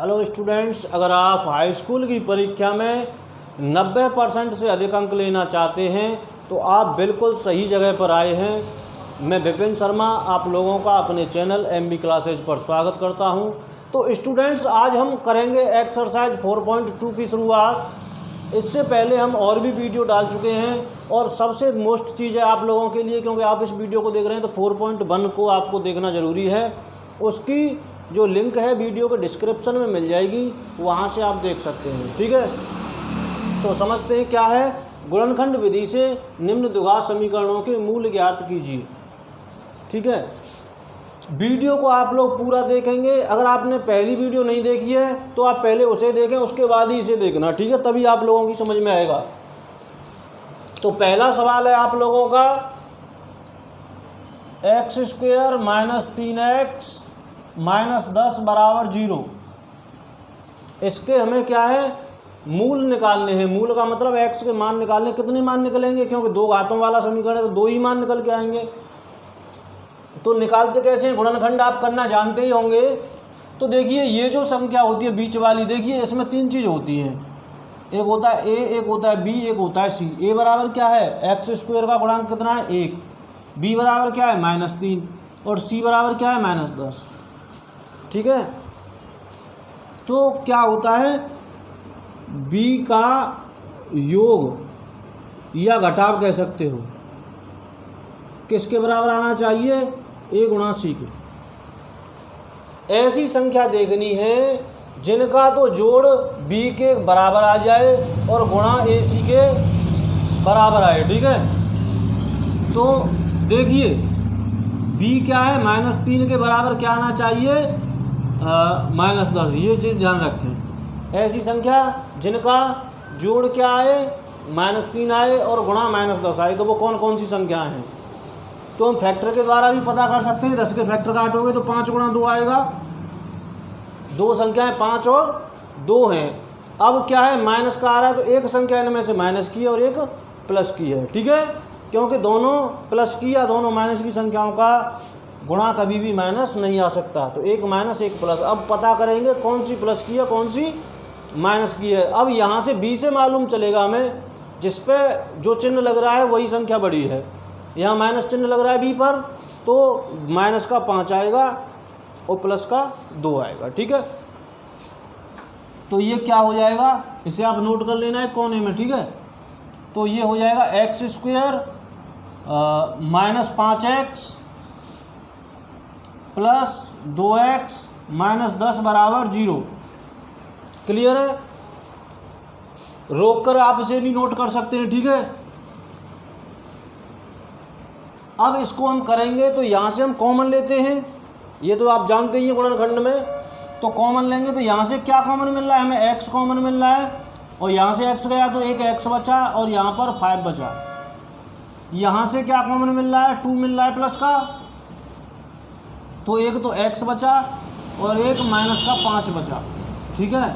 Hello students, अगर आप high school की परीक्षा में 90% से अधिक अंक लेना चाहते हैं तो आप बिल्कुल सही जगह पर आए हैं। मैं विपिन शर्मा आप लोगों का अपने चैनल MB क्लासेज पर स्वागत करता हूं। तो स्टूडेंट्स, आज हम करेंगे एक्सरसाइज 4.2 की शुरुआत। इससे पहले हम और भी वीडियो डाल चुके हैं और सबसे मोस्ट चीज़ है आप लोगों के लिए, क्योंकि आप इस वीडियो को देख रहे हैं तो 4.1 को आपको देखना ज़रूरी है। उसकी जो लिंक है वीडियो के डिस्क्रिप्शन में मिल जाएगी, वहाँ से आप देख सकते हैं। ठीक है, तो समझते हैं क्या है। गुणनखंड विधि से निम्न द्विघात समीकरणों के मूल ज्ञात कीजिए। ठीक है, वीडियो को आप लोग पूरा देखेंगे। अगर आपने पहली वीडियो नहीं देखी है तो आप पहले उसे देखें, उसके बाद ही इसे देखना। ठीक है, तभी आप लोगों की समझ में आएगा। तो पहला सवाल है आप लोगों का, x² - 3x - 10 बराबर 0। इसके हमें क्या है, मूल निकालने हैं। मूल का मतलब x के मान निकालने। कितने मान निकलेंगे, क्योंकि दो घातों वाला समीकरण है तो दो ही मान निकल के आएंगे। तो निकालते कैसे हैं, गुणनखंड आप करना जानते ही होंगे। तो देखिए, ये जो संख्या होती है बीच वाली, देखिए इसमें तीन चीज़ होती हैं। एक होता है a, एक होता है b, एक होता है c। a बराबर क्या है, x² का गुणांक कितना है 1, b बराबर क्या है -3 और c बराबर क्या है -10। ठीक है, तो क्या होता है, b का योग या घटाव कह सकते हो, किसके बराबर आना चाहिए, a गुणा c के। ऐसी संख्या देखनी है जिनका तो जोड़ b के बराबर आ जाए और गुणा ac के बराबर आए। ठीक है, तो देखिए b क्या है, -3 के बराबर क्या आना चाहिए, -10। ये चीज़ ध्यान रखें। ऐसी संख्या जिनका जोड़ क्या आए, -3 आए और गुणा -10 आए, तो वो कौन कौन सी संख्याएं हैं। तो हम फैक्टर के द्वारा भी पता कर सकते हैं। 10 के फैक्टर काटोगे तो 5 × 2 आएगा। दो संख्याएं 5 और 2 हैं। अब क्या है, माइनस का आ रहा है तो एक संख्या इनमें से माइनस की है और एक प्लस की है। ठीक है, क्योंकि दोनों प्लस की या दोनों माइनस की संख्याओं का गुणा कभी भी माइनस नहीं आ सकता। तो एक माइनस एक प्लस। अब पता करेंगे कौन सी प्लस की है कौन सी माइनस की है। अब यहाँ से b से मालूम चलेगा हमें, जिस पे जो चिन्ह लग रहा है वही संख्या बड़ी है। यहाँ माइनस चिन्ह लग रहा है b पर, तो माइनस का 5 आएगा और प्लस का 2 आएगा। ठीक है, तो ये क्या हो जाएगा, इसे आप नोट कर लेना है कोने में। ठीक है, तो ये हो जाएगा x² - 5x + 2x - 10 बराबर 0। क्लियर है, रोक कर आप इसे भी नोट कर सकते हैं। ठीक है, अब इसको हम करेंगे तो यहाँ से हम कॉमन लेते हैं। ये तो आप जानते ही हैं गुणनखंड में, तो कॉमन लेंगे तो यहाँ से क्या कॉमन मिल रहा है, हमें x कॉमन मिल रहा है और यहाँ से x गया तो एक x बचा और यहाँ पर 5 बचा। यहाँ से क्या कॉमन मिल रहा है, 2 मिल रहा है प्लस का, तो एक तो x बचा और एक -5 बचा। ठीक है,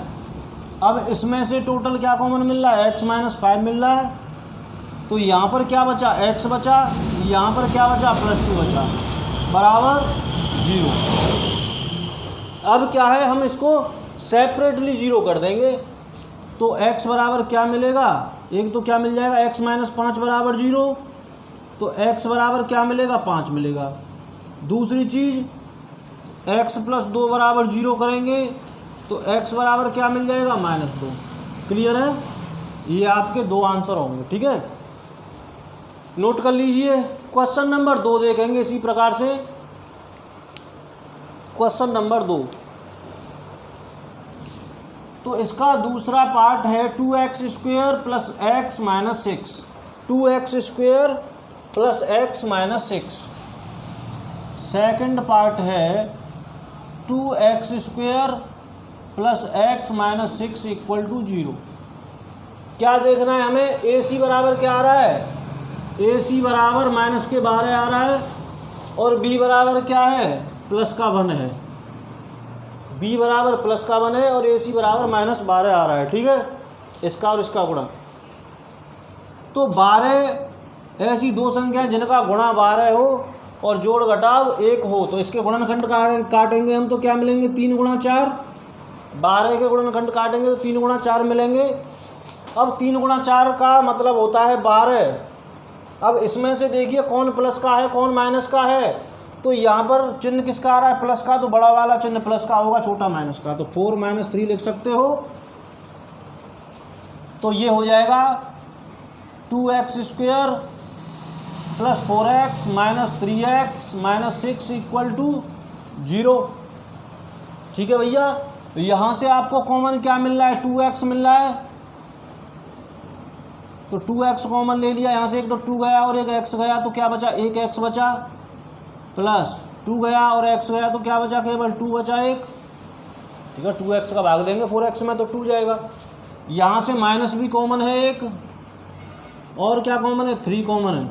अब इसमें से टोटल क्या कॉमन मिल रहा है, x - 5 मिल रहा है। तो यहाँ पर क्या बचा, x बचा, यहाँ पर क्या बचा, +2 बचा बराबर 0। अब क्या है, हम इसको सेपरेटली 0 कर देंगे। तो x बराबर क्या मिलेगा, एक तो क्या मिल जाएगा, x - 5 बराबर 0। तो x बराबर क्या मिलेगा, 5 मिलेगा। दूसरी चीज़ x + 2 बराबर 0 करेंगे तो x बराबर क्या मिल जाएगा, -2। क्लियर है, ये आपके दो आंसर होंगे। ठीक है, नोट कर लीजिए। क्वेश्चन नंबर 2 देखेंगे इसी प्रकार से। क्वेश्चन नंबर 2, तो इसका दूसरा पार्ट है 2x² + x - 6। 2x² + x - 6। Second part है 2x² + x - 6 = 0। क्या देखना है हमें, AC बराबर क्या आ रहा है, AC बराबर माइनस के 12 आ रहा है और B बराबर क्या है, प्लस का 1 है। B बराबर प्लस का 1 है और AC बराबर -12 आ रहा है। ठीक है, इसका और इसका गुणा। तो 12 ऐसी दो संख्या जिनका गुणा 12 हो और जोड़ घटाव 1 हो, तो इसके गुणनखंड काटेंगे हम तो क्या मिलेंगे, 3 × 4 12 के गुणनखंड काटेंगे तो 3 गुणा 4 मिलेंगे। अब 3 गुणा 4 का मतलब होता है 12। अब इसमें से देखिए कौन प्लस का है कौन माइनस का है। तो यहाँ पर चिन्ह किसका आ रहा है, प्लस का, तो बड़ा वाला चिन्ह प्लस का होगा, छोटा माइनस का। तो 4 - 3 लिख सकते हो। तो ये हो जाएगा 2x² + 4x - 3x - 6 = 0। ठीक है भैया। तो यहाँ से आपको कॉमन क्या मिल रहा है, 2x मिल रहा है। तो 2x कॉमन ले लिया, यहाँ से एक तो 2 गया और एक x गया, तो क्या बचा, एक x बचा, प्लस 2 गया और x गया, तो क्या बचा, केवल 2 बचा एक। ठीक है, 2x का भाग देंगे 4x में तो 2 जाएगा। यहाँ से माइनस भी कॉमन है एक, और क्या कॉमन है, 3 कॉमन है।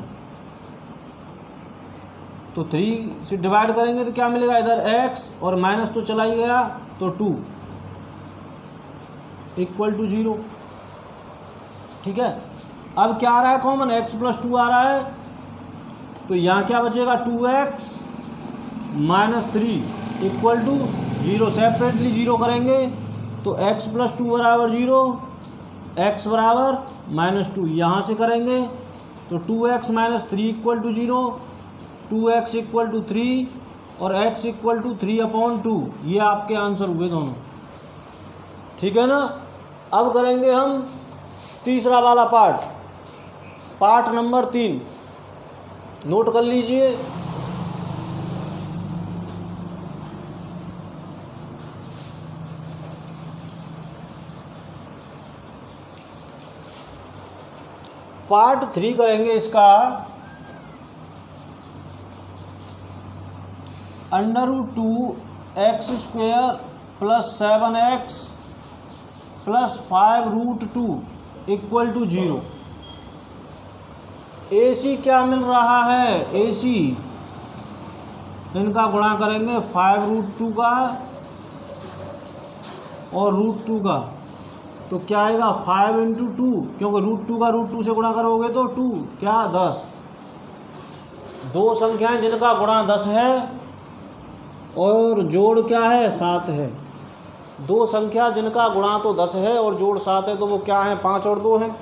तो 3 से डिवाइड करेंगे तो क्या मिलेगा, इधर x और माइनस तो चला ही गया, तो 2 = 0। ठीक है। अब क्या आ रहा है कॉमन, x + 2 आ रहा है। तो यहाँ क्या बचेगा, 2x - 3 = 0। सेपरेटली 0 करेंगे तो x + 2 = 0, x = -2। यहाँ से करेंगे तो 2x - 3 = 0, 2x = 3 और x = 3/2। ये आपके आंसर हुए दोनों। ठीक है ना। अब करेंगे हम तीसरा वाला पार्ट नंबर 3। नोट कर लीजिए। पार्ट 3 करेंगे इसका, √2x² + 7x + 5√2 = 0। AC क्या मिल रहा है, AC इनका गुणा करेंगे 5√2 का और √2 का, तो क्या आएगा 5 × 2, क्योंकि √2 का √2 से गुणा करोगे तो 2 क्या 10। दो संख्याएं जिनका गुणा 10 है और जोड़ क्या है, 7 है। दो संख्या जिनका गुणा तो 10 है और जोड़ 7 है, तो वो क्या है, 5 और 2 है।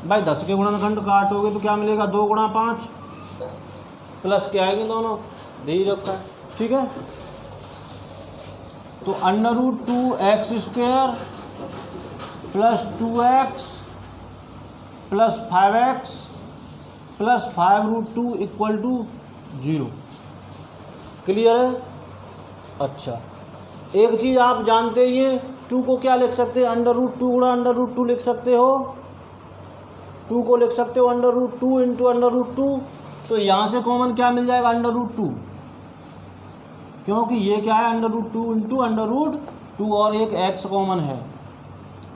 भाई 10 के गुणनखंड काटोगे तो क्या मिलेगा, 2 × 5 प्लस के आएंगे दोनों, दे ही रखा है। ठीक है। तो √2x² + 2x + 5x + 5√2 = 0। क्लियर है। अच्छा, एक चीज़ आप जानते ही हैं, 2 को क्या लिख सकते हैं, √2 × √2 लिख सकते हो। 2 को लिख सकते हो √2 × √2। तो यहाँ से कॉमन क्या मिल जाएगा, √2, क्योंकि ये क्या है, √2 × √2 और एक x कॉमन है।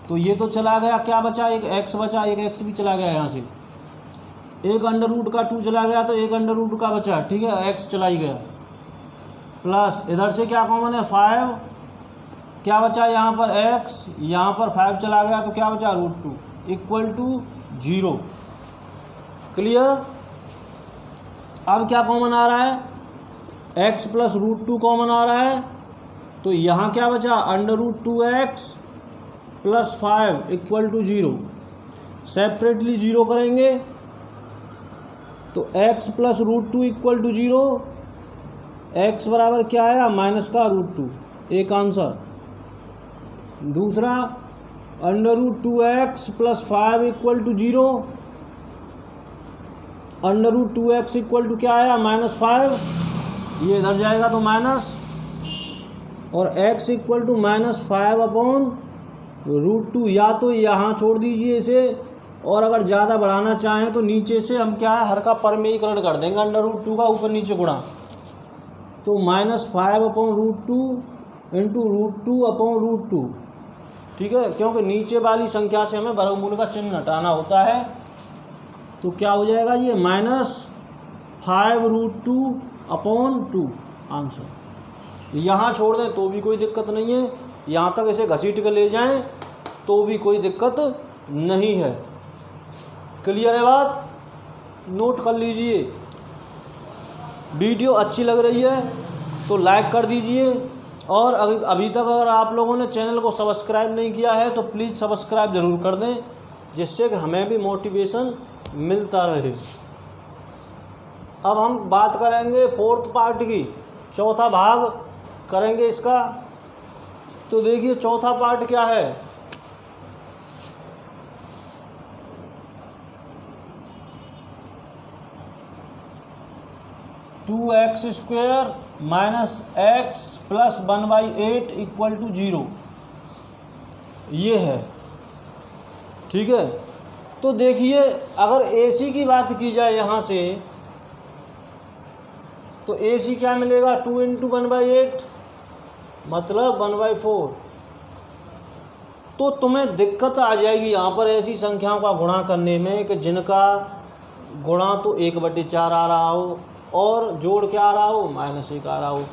तो ये तो चला गया, क्या बचा, एक x बचा, एक x भी चला गया यहाँ से। एक √2 चला गया तो एक √2 का बचा। ठीक है, x चला ही गया, प्लस इधर से क्या कॉमन है, 5, क्या बचा यहाँ पर x, यहाँ पर 5 चला गया तो क्या बचा, √2 = 0। क्लियर। अब क्या कॉमन आ रहा है, x + √2 कॉमन आ रहा है। तो यहाँ क्या बचा, √2x + 5 = 0। सेपरेटली 0 करेंगे तो x + √2 = 0। x बराबर क्या आया, -√2, एक आंसर। दूसरा √2x + 5 = 0। √2x = क्या आया, -5, ये इधर जाएगा तो माइनस, और x = -5/√2। या तो यहाँ छोड़ दीजिए इसे, और अगर ज़्यादा बढ़ाना चाहें तो नीचे से हम क्या है, हर का परमेयीकरण कर देंगे, √2 का ऊपर नीचे गुणा, तो -5/√2 × √2/√2। ठीक है, क्योंकि नीचे वाली संख्या से हमें वर्गमूल का चिन्ह हटाना होता है। तो क्या हो जाएगा, ये -5√2/2 आंसर। यहाँ छोड़ दें तो भी कोई दिक्कत नहीं है, यहाँ तक इसे घसीट कर ले जाएं तो भी कोई दिक्कत नहीं है। क्लियर है बात। नोट कर लीजिए। वीडियो अच्छी लग रही है तो लाइक कर दीजिए और अभी तक अगर आप लोगों ने चैनल को सब्सक्राइब नहीं किया है तो प्लीज़ सब्सक्राइब ज़रूर कर दें, जिससे कि हमें भी मोटिवेशन मिलता रहे। अब हम बात करेंगे फोर्थ पार्ट की, चौथा भाग करेंगे इसका। तो देखिए चौथा पार्ट क्या है। Two X square minus X plus 1/8 equal to 0, ये है। ठीक है, तो देखिए अगर AC की बात की जाए यहाँ से, तो AC क्या मिलेगा, 2 × 1/8 मतलब 1/4। तो तुम्हें दिक्कत आ जाएगी यहाँ पर ऐसी संख्याओं का गुणा करने में कि जिनका गुणा तो 1/4 आ रहा हो और जोड़ क्या आ रहा हो, -1 आ रहा हो।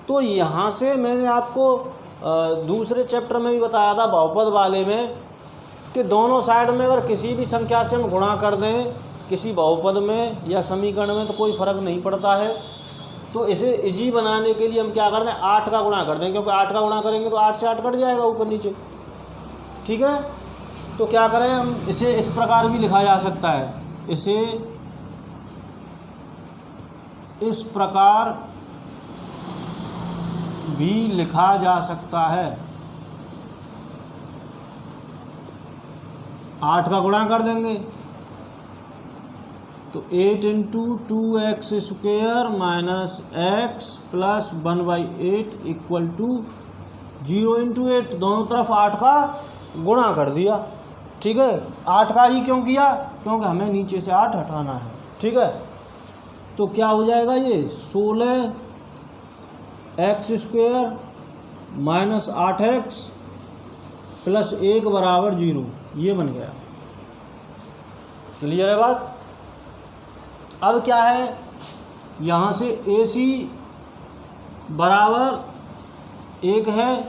तो यहाँ से मैंने आपको दूसरे चैप्टर में भी बताया था बहुपद वाले में, कि दोनों साइड में अगर किसी भी संख्या से हम गुणा कर दें किसी बहुपद में या समीकरण में तो कोई फ़र्क नहीं पड़ता है। तो इसे इजी बनाने के लिए हम क्या कर दें, 8 का गुणा कर दें, क्योंकि 8 का गुणा करेंगे तो 8 से 8 कट जाएगा ऊपर नीचे। ठीक है, तो क्या करें हम, इसे इस प्रकार भी लिखा जा सकता है, इसे इस प्रकार भी लिखा जा सकता है। 8 का गुणा कर देंगे तो 8 × 2x square minus X plus 1/8 equal to 0 × 8, दोनों तरफ 8 का गुणा कर दिया। ठीक है, 8 का ही क्यों किया, क्योंकि हमें नीचे से 8 हटाना है। ठीक है, तो क्या हो जाएगा ये 16x square minus 8x plus 1 बराबर 0, ये बन गया। क्लियर है बात। अब क्या है, यहाँ से AC बराबर 1 है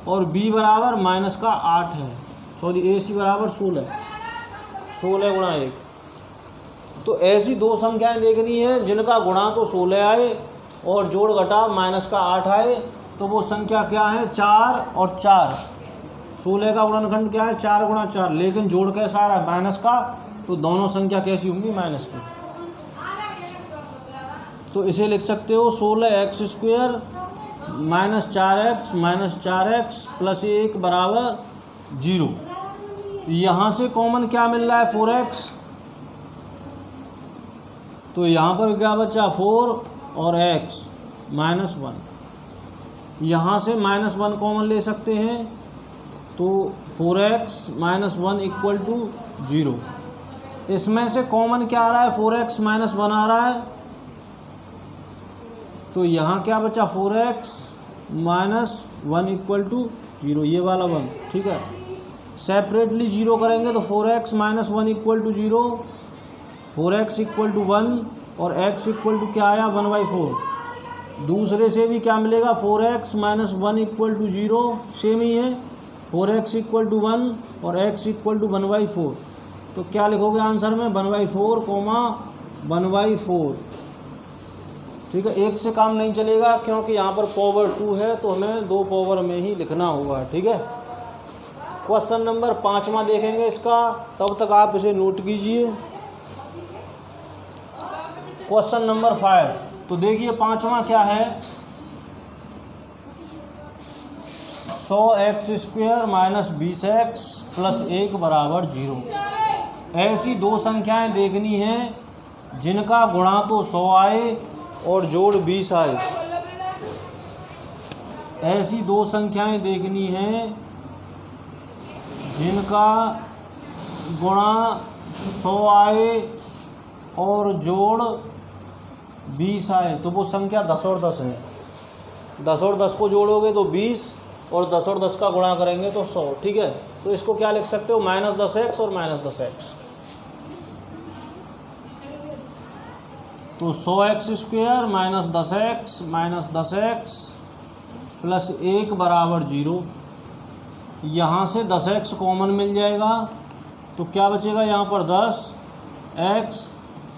और B बराबर -8 है, सॉरी AC बराबर 16 × 1। तो ऐसी दो संख्याएं देखनी है जिनका गुणा तो 16 आए और जोड़ घटा -8 आए। तो वो संख्या क्या है, 4 और 4। 16 का गुणनखंड क्या है, 4 × 4, लेकिन जोड़ कैसा आ रहा है, माइनस का। तो दोनों संख्या कैसी होंगी, माइनस की। तो इसे लिख सकते हो 16x square minus 4x plus 1 बराबर 0। यहाँ से कॉमन क्या मिल रहा है, 4x। तो यहाँ पर क्या बचा, 4 और x -1। यहाँ से -1 कॉमन ले सकते हैं, तो 4x -1 इक्वल टू 0। इसमें से कॉमन क्या आ रहा है, 4x -1 आ रहा है। तो यहाँ क्या बचा, 4x -1 इक्वल टू 0, ये वाला 1। ठीक है, सेपरेटली 0 करेंगे तो 4x -1 equal to 0, 4x equal to 1 और x इक्वल टू क्या आया, 1/4। दूसरे से भी क्या मिलेगा, 4x -1 इक्वल टू 0, सेम ही है, 4x इक्वल टू 1 और x इक्वल टू 1/4। तो क्या लिखोगे आंसर में, 1/4, 1/4। ठीक है, एक से काम नहीं चलेगा क्योंकि यहाँ पर पावर 2 है, तो हमें 2 पावर में ही लिखना होगा। ठीक है, क्वेश्चन नंबर 5वां देखेंगे इसका, तब तक आप इसे नोट कीजिए। क्वेश्चन नंबर 5, तो देखिए 5वां क्या है, 100x square minus 20x plus 1 बराबर 0। ऐसी दो संख्याएं देखनी हैं जिनका गुणा तो 100 आए और जोड़ 20 आए। ऐसी दो संख्याएं देखनी हैं जिनका गुणा 100 आए और जोड़ 20 आए। तो वो संख्या 10 और 10 है। 10 और 10 को जोड़ोगे तो 20 और 10 और 10 का गुणा करेंगे तो 100। ठीक है, तो इसको क्या लिख सकते हो, -10x और -10x। तो 100x स्क्वेयर -10x प्लस 1 बराबर 0। यहाँ से 10x कॉमन मिल जाएगा तो क्या बचेगा, यहाँ पर 10x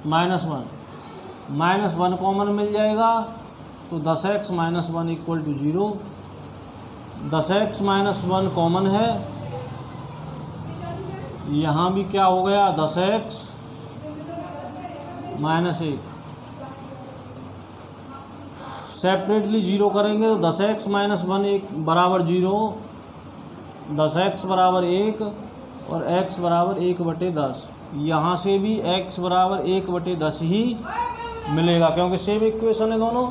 -1 कॉमन मिल जाएगा तो 10x -1 equal to 0। 10x minus 1 common है, यहाँ भी क्या हो गया 10x माइनस 1, सेपरेटली ज़ीरो करेंगे तो 10x माइनस 1 1 बराबर 0, 10x बराबर 1 और x बराबर 1/10। यहाँ से भी x बराबर 1/10 ही मिलेगा क्योंकि सेम इक्वेशन है दोनों।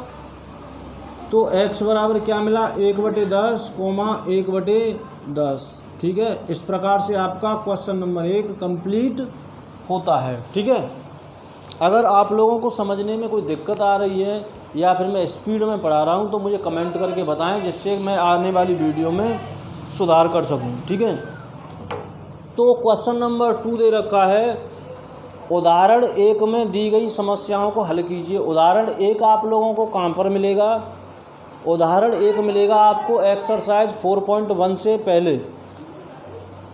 तो x बराबर क्या मिला 1/10 कोमा 1/10। ठीक है, इस प्रकार से आपका क्वेश्चन नंबर 1 कंप्लीट होता है। ठीक है, अगर आप लोगों को समझने में कोई दिक्कत आ रही है या फिर मैं स्पीड में पढ़ा रहा हूँ तो मुझे कमेंट करके बताएं, जिससे मैं आने वाली वीडियो में सुधार कर सकूँ। ठीक है, तो क्वेश्चन नंबर 2 दे रखा है, उदाहरण 1 में दी गई समस्याओं को हल कीजिए। उदाहरण 1 आप लोगों को कहाँ पर मिलेगा? उदाहरण 1 मिलेगा आपको एक्सरसाइज 4.1 से पहले,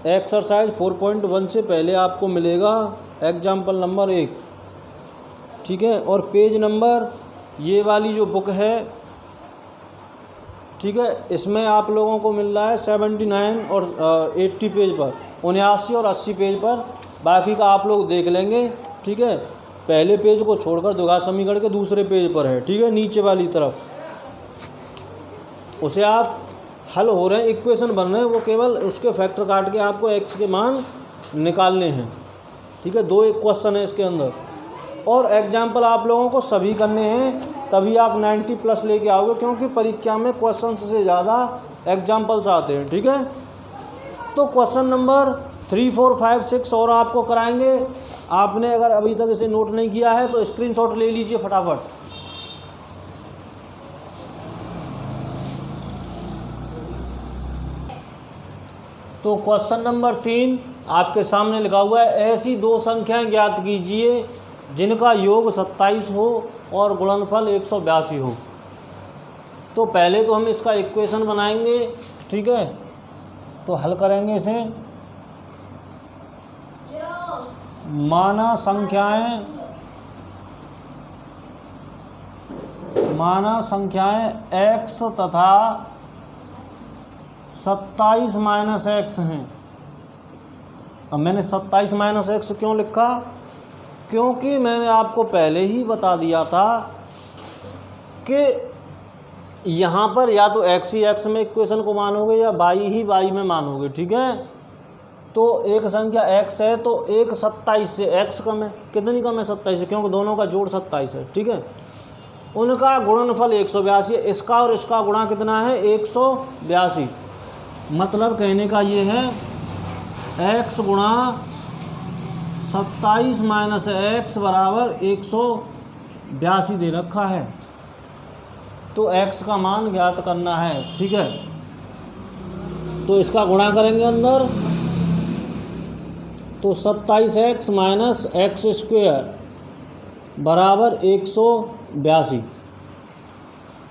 एक्सरसाइज 4.1 से पहले आपको मिलेगा एग्जाम्पल नंबर 1। ठीक है, और पेज नंबर ये वाली जो बुक है, ठीक है, इसमें आप लोगों को मिल रहा है 79 और 80 पेज पर, 79 और 80 पेज पर। बाकी का आप लोग देख लेंगे। ठीक है, पहले पेज को छोड़कर द्विघात समीकरण के दूसरे पेज पर है। ठीक है, नीचे वाली तरफ उसे आप हल हो रहे हैं, इक्वेशन बन रहे हैं, वो केवल उसके फैक्टर काट के आपको x के मान निकालने हैं। ठीक है, 2 एक क्वेश्चन है इसके अंदर, और एग्जाम्पल आप लोगों को सभी करने हैं, तभी आप 90+ लेके आओगे, क्योंकि परीक्षा में क्वेश्चन से ज़्यादा एग्जाम्पल्स आते हैं। ठीक है, तो क्वेश्चन नंबर 3, 4, 5, 6 और आपको कराएंगे। आपने अगर अभी तक इसे नोट नहीं किया है तो स्क्रीनशॉट ले लीजिए फटाफट। तो क्वेश्चन नंबर 3 आपके सामने लिखा हुआ है, ऐसी 2 संख्याएं ज्ञात कीजिए जिनका योग 27 हो और गुणनफल 182 हो। तो पहले तो हम इसका इक्वेशन बनाएंगे। ठीक है, तो हल करेंगे इसे। माना संख्याएं x तथा 27 माइनस x हैं। अब मैंने 27 माइनस x क्यों लिखा? क्योंकि मैंने आपको पहले ही बता दिया था कि यहाँ पर या तो x ही x में इक्वेशन को मानोगे या y ही y में मानोगे। ठीक है, तो एक संख्या x है तो एक 27 से x कम है। कितनी कम है? 27 से, क्योंकि दोनों का जोड़ 27 है। ठीक है, उनका गुणनफल 182 है। इसका और इसका गुणा कितना है? 182। मतलब कहने का ये है x गुणा 27 माइनस x बराबर 182 दे रखा है। तो x का मान ज्ञात करना है। ठीक है, तो इसका गुणा करेंगे अंदर, तो 27x माइनस एक्स स्क्वायर बराबर 182।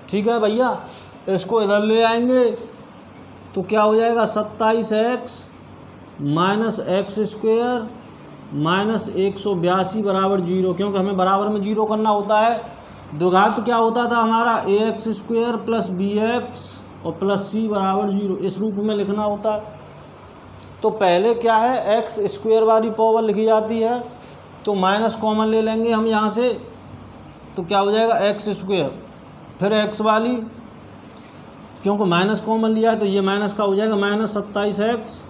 ठीक है भैया, इसको इधर ले आएंगे तो क्या हो जाएगा? 27x minus x square minus 182 बराबर 0, क्योंकि हमें बराबर में 0 करना होता है। द्विघात क्या होता था हमारा? ax स्क्वायर प्लस bx और प्लस c बराबर 0, इस रूप में लिखना होता है। तो पहले क्या है, एक्स स्क्वायर वाली पावर लिखी जाती है, तो माइनस कॉमन ले लेंगे हम यहाँ से, तो क्या हो जाएगा? एक्स स्क्वायर, फिर एक्स वाली, क्योंकि माइनस कॉमन लिया है तो ये माइनस का हो जाएगा, माइनस 27x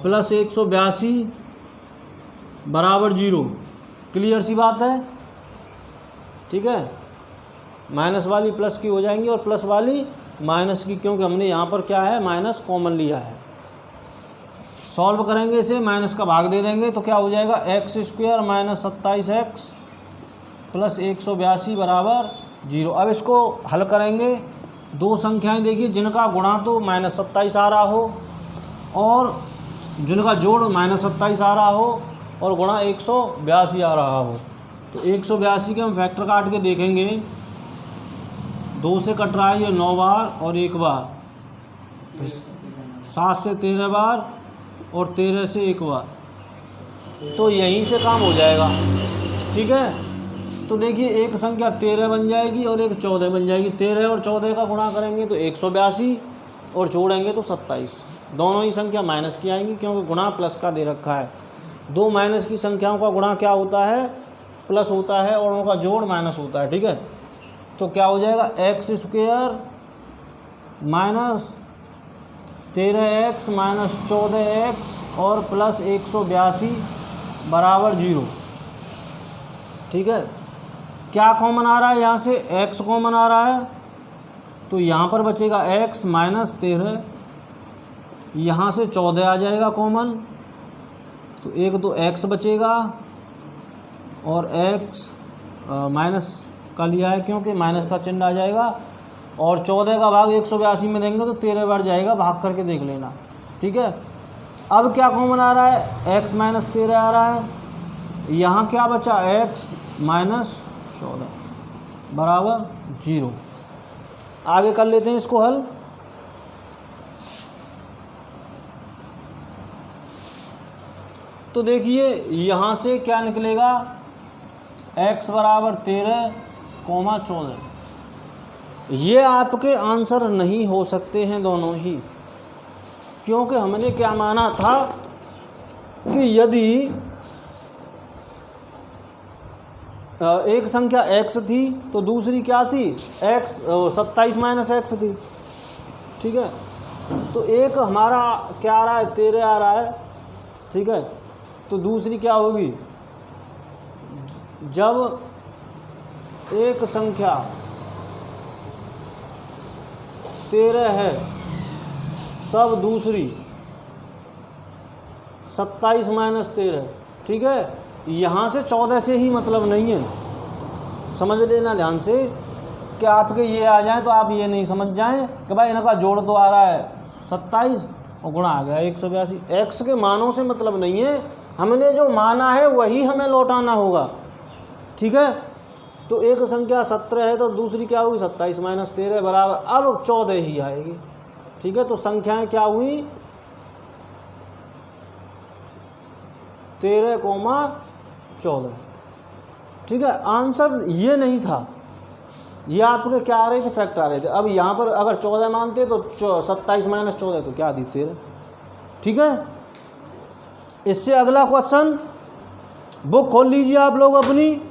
प्लस 182 बराबर 0। क्लियर सी बात है। ठीक है, माइनस वाली प्लस की हो जाएंगी और प्लस वाली माइनस की, क्योंकि हमने यहाँ पर क्या है? माइनस कॉमन लिया है। सॉल्व करेंगे इसे, माइनस का भाग दे देंगे तो क्या हो जाएगा? X square minus 27x plus 182 बराबर 0। अब इसको हल करेंगे। 2 संख्याएं देखिए जिनका गुणा तो माइनस 27 आ रहा हो और जिनका जोड़ माइनस 27 आ रहा हो और गुणा 182 आ रहा हो। तो 182 के हम फैक्टर काट के देखेंगे। 2 से कट रहा है ये 9 बार और 1 बार, 7 से 13 बार और 13 से 1 बार, तो यहीं से काम हो जाएगा। ठीक है, तो देखिए एक संख्या 13 बन जाएगी और एक 14 बन जाएगी। 13 और 14 का गुणा करेंगे तो 182 और जोड़ेंगे तो 27। दोनों ही संख्या माइनस की आएंगी क्योंकि गुणा प्लस का दे रखा है। दो माइनस की संख्याओं का गुणा क्या होता है? प्लस होता है और उनका जोड़ माइनस होता है। ठीक है, तो क्या हो जाएगा? X square minus 13x minus 14x और प्लस 182 बराबर 0। ठीक है, क्या कॉमन आ रहा है? यहाँ से x कॉमन आ रहा है तो यहाँ पर बचेगा x माइनस 13, यहाँ से 14 आ जाएगा कॉमन, तो एक तो x बचेगा और x माइनस का लिया है क्योंकि माइनस का चिन्ह आ जाएगा, और 14 का भाग 182 में देंगे तो 13 बढ़ जाएगा, भाग करके देख लेना। ठीक है, अब क्या कॉमन आ रहा है? x माइनस 13 आ रहा है, यहाँ क्या बचा? x माइनस 14 बराबर 0। आगे कर लेते हैं इसको हल। तो देखिए यहाँ से क्या निकलेगा? x बराबर 13, 14। ये आपके आंसर नहीं हो सकते हैं दोनों ही, क्योंकि हमने क्या माना था कि यदि एक संख्या x थी तो दूसरी क्या थी? x 27 माइनस x थी। ठीक है, तो एक हमारा क्या आ रहा है? 13 आ रहा है। ठीक है, तो दूसरी क्या होगी? जब एक संख्या 13 है तब दूसरी 27 माइनस 13। ठीक है, यहाँ से 14 से ही मतलब नहीं है, समझ लेना ध्यान से कि आपके ये आ जाए तो आप ये नहीं समझ जाएं कि भाई इनका जोड़ तो आ रहा है 27 और गुणा आ गया 182। x के मानों से मतलब नहीं है, हमने जो माना है वही हमें लौटाना होगा। ठीक है, तो एक संख्या 17 है तो दूसरी क्या हुई? 27 माइनस 13 बराबर अब 14 ही आएगी। ठीक है, तो संख्याएं क्या हुई? 13, 14। ठीक है, आंसर ये नहीं था, ये आपके क्या आ रहे थे? फैक्ट आ रहे थे। अब यहाँ पर अगर 14 मानते तो 27 माइनस 14 तो क्या दी? 13। ठीक है, इससे अगला क्वेश्चन, बुक खोल लीजिए आप लोग अपनी।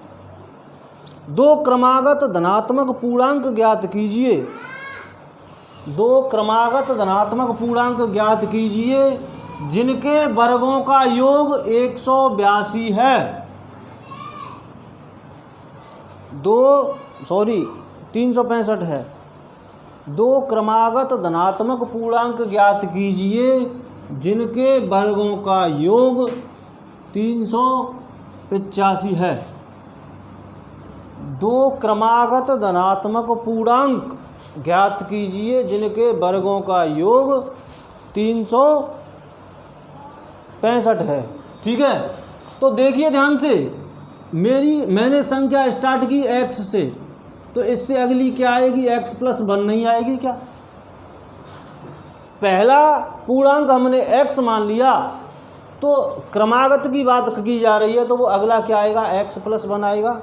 दो क्रमागत धनात्मक पूर्णांक ज्ञात कीजिए। दो क्रमागत धनात्मक पूर्णांक ज्ञात कीजिए जिनके वर्गों का योग 182 है। 365 है। दो क्रमागत धनात्मक पूर्णांक ज्ञात कीजिए जिनके वर्गों का योग 385 है। दो क्रमागत धनात्मक पूर्णांक ज्ञात कीजिए जिनके वर्गों का योग 365 है। ठीक है, तो देखिए ध्यान से, मैंने संख्या स्टार्ट की x से, तो इससे अगली क्या आएगी? x प्लस 1 नहीं आएगी क्या? पहला पूर्णांक हमने x मान लिया, तो क्रमागत की बात की जा रही है तो वो अगला क्या आएगा? x प्लस 1 आएगा।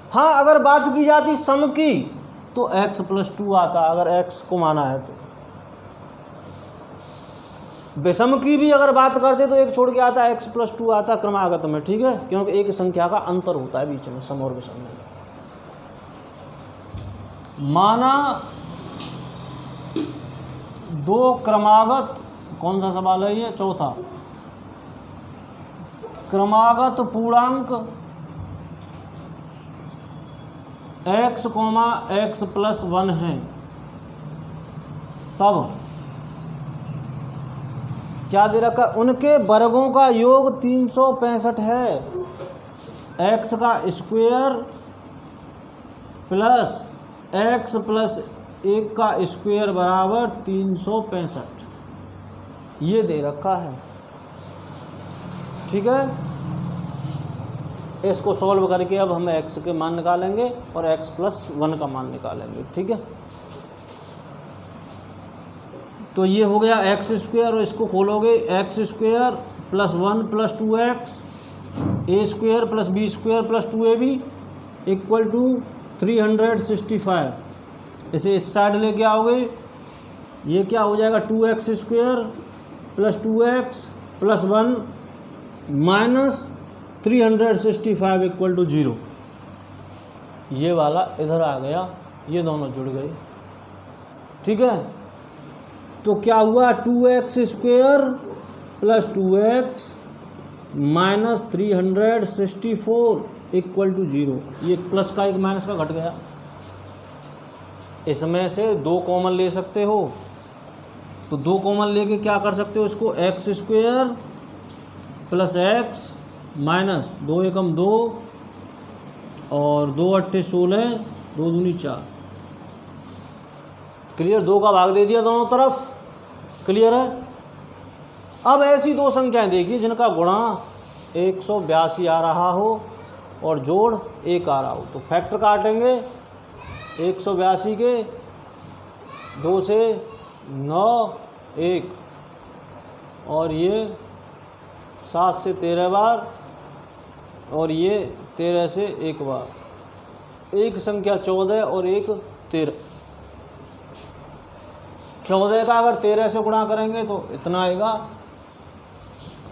हाँ, अगर बात की जाती सम की तो x प्लस 2 आता, अगर x को माना है तो। विषम की भी अगर बात करते तो एक छोड़ के आता x प्लस 2 आता क्रमागत में। ठीक है, क्योंकि एक संख्या का अंतर होता है बीच में सम और विषम में। माना दो क्रमागत, कौन सा सवाल है ये? चौथा। क्रमागत पूर्णांक x, x प्लस 1 है, तब क्या दे रखा? उनके वर्गों का योग 365 है। x का स्क्वायर प्लस x प्लस 1 का स्क्वायर बराबर 365, ये दे रखा है। ठीक है, इसको सॉल्व करके अब हम x के मान निकालेंगे और x प्लस 1 का मान निकालेंगे। ठीक है, तो ये हो गया एक्स स्क्वायर, और इसको खोलोगे X square plus 1 plus 2x, A square plus B square plus 2ab equal to 365। इसे इस साइड लेके आओगे, ये क्या हो जाएगा 2x square plus 2x plus 1 minus 365 equal to 0। ये वाला इधर आ गया, ये दोनों जुड़ गए। ठीक है, तो क्या हुआ 2x square plus 2x minus 364 equal to 0। ये प्लस का एक माइनस का घट गया। इसमें से 2 कॉमन ले सकते हो, तो 2 कॉमन लेके क्या कर सकते हो, इसको x square plus x minus 2 एकम 2 और 2 अट्ठे 16, 2 दूनी 4। क्लियर, 2 का भाग दे दिया दोनों तरफ। क्लियर है। अब ऐसी 2 संख्याएं देखिए जिनका गुणा 182 आ रहा हो और जोड़ 1 आ रहा हो, तो फैक्टर काटेंगे 182 के 2 से 9 1 और ये 7 से 13 बार और ये 13 से 1 बार। एक संख्या 14 और एक 13। 14 का अगर 13 से गुणा करेंगे तो इतना आएगा,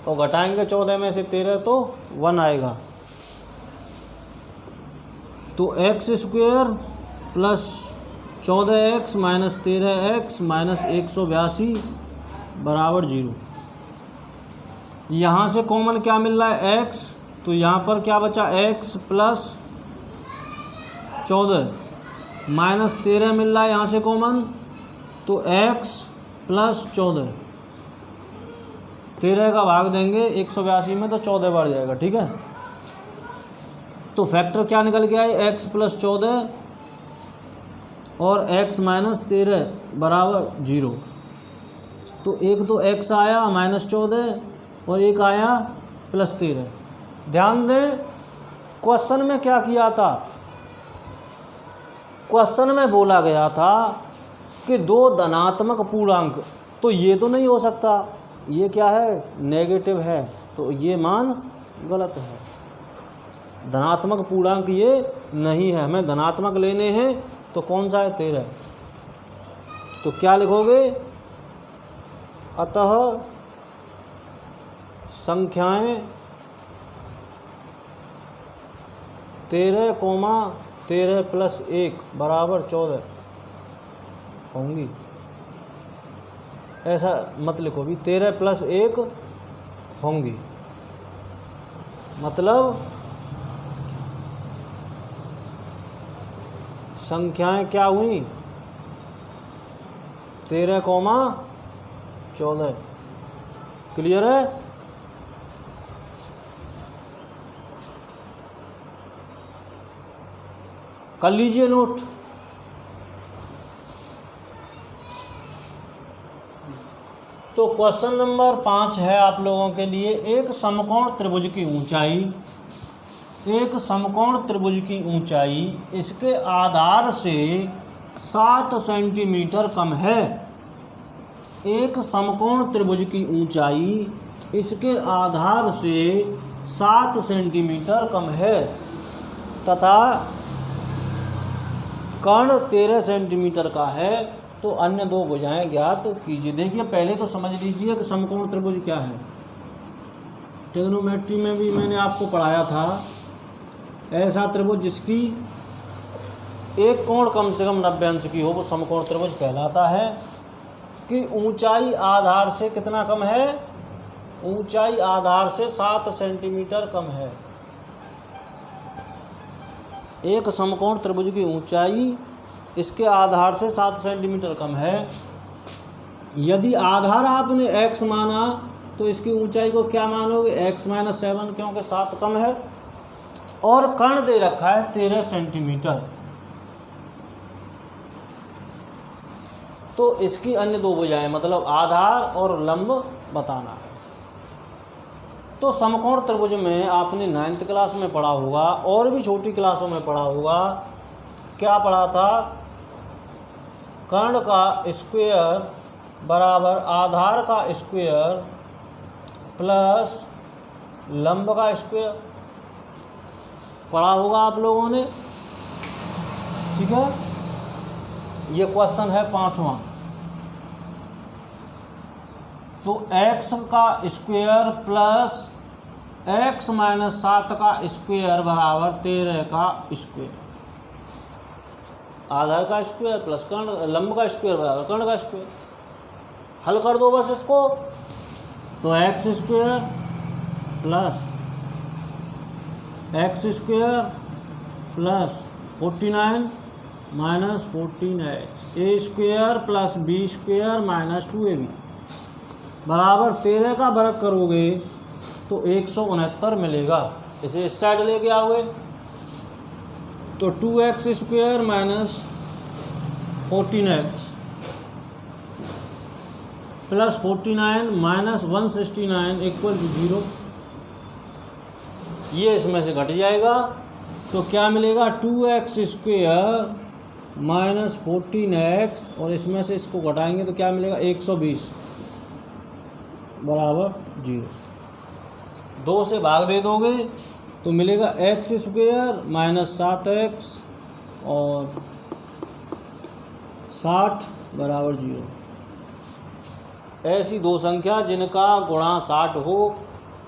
और घटाएंगे 14 में से 13 तो 1 आएगा। तो x square plus 14x minus 13x minus 182 बराबर 0। यहाँ से कॉमन क्या मिल रहा है x, तो यहाँ पर क्या बचा x प्लस 14 माइनस 13 मिल रहा है यहाँ से कॉमन, तो x प्लस 14। 13 का भाग देंगे 182 में तो 14 बढ़ जाएगा। ठीक है, तो फैक्टर क्या निकल के आए x प्लस 14 और x माइनस 13 बराबर 0। तो एक तो x आया माइनस 14 और एक आया प्लस 13। ध्यान दें क्वेश्चन में क्या किया था, क्वेश्चन में बोला गया था कि 2 धनात्मक पूर्णांक, तो ये तो नहीं हो सकता, ये क्या है नेगेटिव है, तो ये मान गलत है। धनात्मक पूर्णांक ये नहीं है, हमें धनात्मक लेने हैं, तो कौन सा है 13। तो क्या लिखोगे, अतः संख्याएं 13 प्लस 1 बराबर 14 होंगी। ऐसा मत लिखो भी, 13 प्लस 1 होंगी, मतलब संख्याएं क्या हुई 13,14। क्लियर है। कर लीजिए नोट। तो क्वेश्चन नंबर 5 है आप लोगों के लिए, एक समकोण त्रिभुज की ऊंचाई, एक समकोण त्रिभुज की ऊंचाई इसके आधार से 7 सेंटीमीटर कम है। एक समकोण त्रिभुज की ऊंचाई इसके आधार से 7 सेंटीमीटर कम है तथा कर्ण 13 सेंटीमीटर का है, तो अन्य 2 भुजाएं ज्ञात कीजिए। देखिए पहले तो समझ लीजिए कि समकोण त्रिभुज क्या है। ट्रिग्नोमेट्री में भी मैंने आपको पढ़ाया था, ऐसा त्रिभुज जिसकी एक कोण कम से कम 90 अंश की हो वो समकोण त्रिभुज कहलाता है। कि ऊंचाई आधार से कितना कम है, ऊंचाई आधार से 7 सेंटीमीटर कम है। एक समकोण त्रिभुज की ऊंचाई इसके आधार से 7 सेंटीमीटर कम है। यदि आधार आपने x माना तो इसकी ऊंचाई को क्या मानोगे, x माइनस 7, क्योंकि 7 कम है। और कर्ण दे रखा है 13 सेंटीमीटर, तो इसकी अन्य 2 भुजाएं मतलब आधार और लंब बताना है। तो समकोण त्रिभुज में आपने 9th क्लास में पढ़ा होगा और भी छोटी क्लासों में पढ़ा होगा। क्या पढ़ा था, कर्ण का स्क्वायर बराबर आधार का स्क्वायर प्लस लंब का स्क्वायर पढ़ा होगा आप लोगों ने, ठीक है। ये क्वेश्चन है 5वां। तो x का स्क्वायर प्लस x माइनस 7 का स्क्वायर बराबर 13 का स्क्वायर। आधार का स्क्वायर प्लस कर्ण लंब का स्क्वायर बराबर कर्ण का स्क्वायर। हल कर दो बस इसको। तो X square plus X square plus 49 minus 14x A square plus B square minus 2ab बराबर 13 का वर्ग करोगे तो 169 मिलेगा। इसे इस साइड लेके आओगे तो 2x square minus 14x plus 49 minus 169 equal to 0। ये इसमें से घट जाएगा तो क्या मिलेगा 2x स्क्वायर माइनस 14x और इसमें से इसको घटाएंगे तो क्या मिलेगा 120 बराबर 0। 2 से भाग दे दोगे तो मिलेगा x स्क्वायर माइनस 7x और 60 बराबर 0। ऐसी दो संख्या जिनका गुणा 60 हो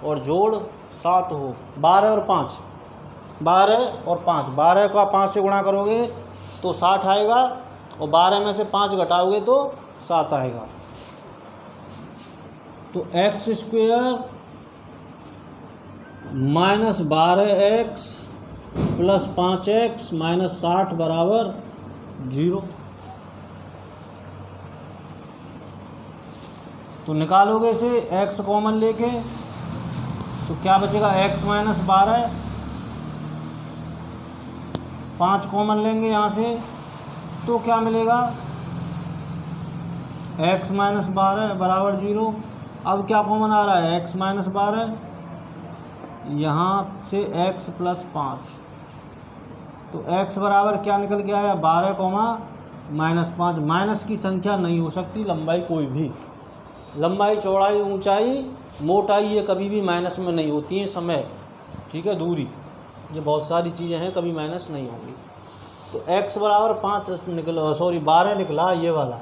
और जोड़ 7 हो। 12 और 5, 12 और 5, 12 का 5 से गुणा करोगे तो 60 आएगा और 12 में से 5 घटाओगे तो 7 आएगा। तो X square minus 12x plus 5x minus 60 बराबर 0। तो निकालोगे इसे x कॉमन लेके तो क्या बचेगा x माइनस 12, 5 कॉमन लेंगे यहाँ से तो क्या मिलेगा x माइनस 12 बराबर 0। अब क्या कॉमन आ रहा है x माइनस 12, यहाँ से x प्लस 5 तो x बराबर क्या निकल के आया 12 माइनस 5। माइनस की संख्या नहीं हो सकती लंबाई कोई भी। लंबाई चौड़ाई ऊंचाई मोटाई ये कभी भी माइनस में नहीं होती हैं। समय ठीक है, दूरी, ये बहुत सारी चीज़ें हैं कभी माइनस नहीं होंगी। तो x बराबर 5 निकला, सॉरी 12 निकला ये वाला,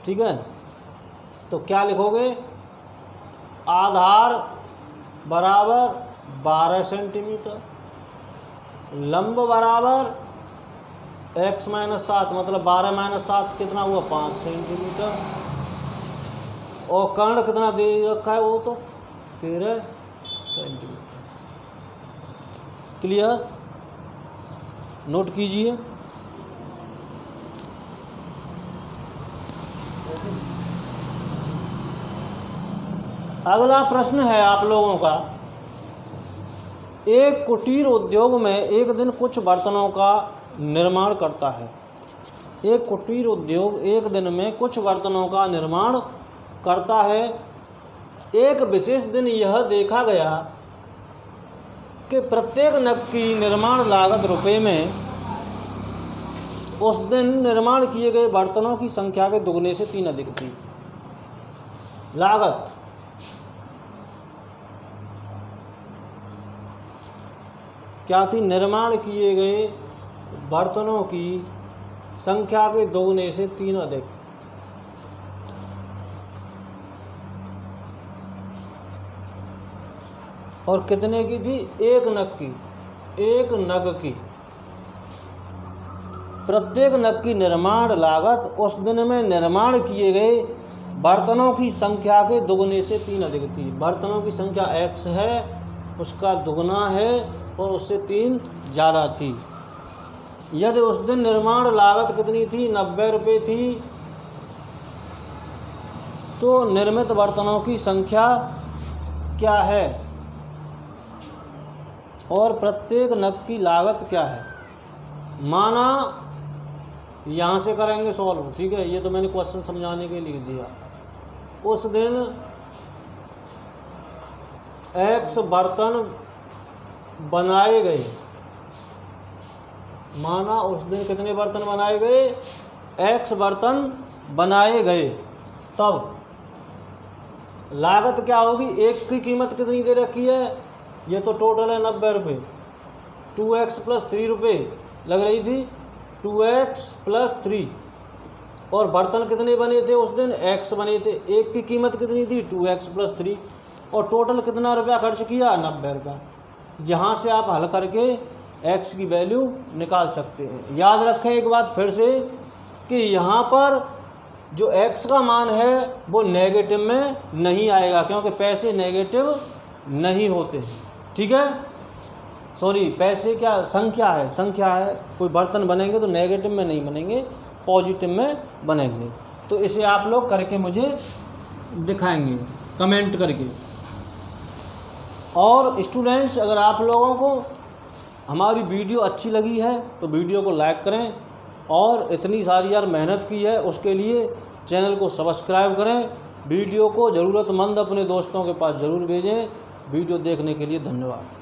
ठीक है। तो क्या लिखोगे आधार बराबर 12 सेंटीमीटर, लंब बराबर x माइनस 7 मतलब 12 माइनस 7 कितना हुआ 5 सेंटीमीटर और कर्ण कितना दे रखा है वो तो 13 सेंटीमीटर। क्लियर, नोट कीजिए। अगला प्रश्न है आप लोगों का, एक कुटीर उद्योग में एक दिन कुछ बर्तनों का निर्माण करता है। एक कुटीर उद्योग एक दिन में कुछ बर्तनों का निर्माण करता है। एक विशेष दिन यह देखा गया कि प्रत्येक नग की निर्माण लागत रुपए में उस दिन निर्माण किए गए बर्तनों की संख्या के दुगने से 3 अधिक थी। लागत क्या थी? निर्माण किए गए बर्तनों की संख्या के दोगुने से 3 अधिक। और कितने की थी? एक नग की, एक नग की। प्रत्येक नग की निर्माण लागत उस दिन में निर्माण किए गए बर्तनों की संख्या के दुगने से 3 अधिक थी। बर्तनों की संख्या x है, उसका दुगना है और उससे 3 ज़्यादा थी। यदि उस दिन निर्माण लागत कितनी थी? 90 रुपये थी, तो निर्मित बर्तनों की संख्या क्या है और प्रत्येक नग की लागत क्या है? माना यहाँ से करेंगे सॉल्व, ठीक है। ये तो मैंने क्वेश्चन समझाने के लिए दिया। उस दिन x बर्तन बनाए गए, माना उस दिन कितने बर्तन बनाए गए? x बर्तन बनाए गए। तब लागत क्या होगी? एक की कीमत कितनी दे रखी है? ये तो टोटल है 90 रुपये, 2x + 3 रुपये लग रही थी, 2x + 3। और बर्तन कितने बने थे उस दिन? x बने थे। एक की कीमत कितनी थी? 2x + 3। और टोटल कितना रुपया खर्च किया? 90 रुपया। यहाँ से आप हल करके x की वैल्यू निकाल सकते हैं। याद रखें एक बात फिर से कि यहाँ पर जो x का मान है वो नेगेटिव में नहीं आएगा, क्योंकि पैसे नेगेटिव नहीं होते। ठीक है, सॉरी, पैसे क्या संख्या है, संख्या है। कोई बर्तन बनेंगे तो नेगेटिव में नहीं बनेंगे, पॉजिटिव में बनेंगे। तो इसे आप लोग करके मुझे दिखाएंगे कमेंट करके। और स्टूडेंट्स, अगर आप लोगों को हमारी वीडियो अच्छी लगी है तो वीडियो को लाइक करें, और इतनी सारी यार मेहनत की है उसके लिए चैनल को सब्सक्राइब करें। वीडियो को ज़रूरतमंद अपने दोस्तों के पास ज़रूर भेजें। वीडियो देखने के लिए धन्यवाद।